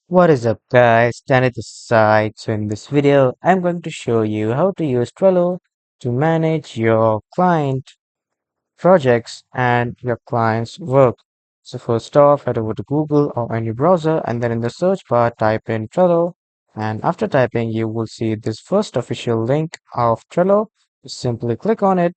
What is up guys, Janet this side. So in this video, I'm going to show you how to use Trello to manage your client projects and your client's work. So first off, head over to Google or any browser and then in the search bar, type in Trello. And after typing, you will see this first official link of Trello. Simply click on it.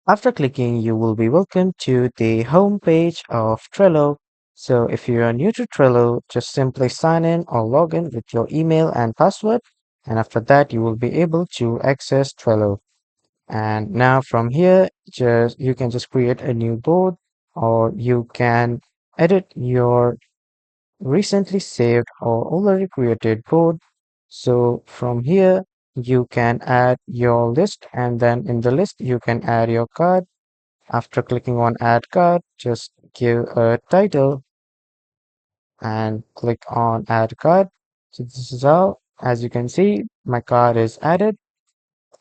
After clicking, you will be welcomed to the home page of Trello. So if you are new to Trello, just simply sign in or log in with your email and password. And after that, you will be able to access Trello. And now from here, just you can just create a new board or you can edit your recently saved or already created board. So from here, you can add your list and then in the list, you can add your card. After clicking on add card, just give a title and click on add card. So this is how, as you can see, my card is added.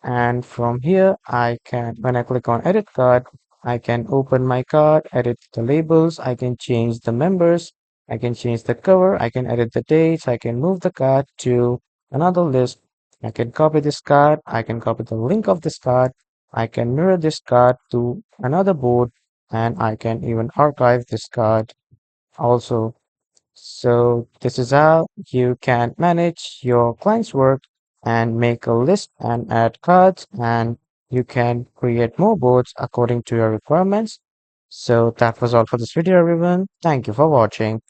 And from here, when I click on edit card, I can open my card, edit the labels, I can change the members, I can change the cover, I can edit the dates, I can move the card to another list. I can copy this card, I can copy the link of this card, I can mirror this card to another board, and I can even archive this card also. So this is how you can manage your client's work and make a list and add cards, and you can create more boards according to your requirements. So that was all for this video, everyone. Thank you for watching.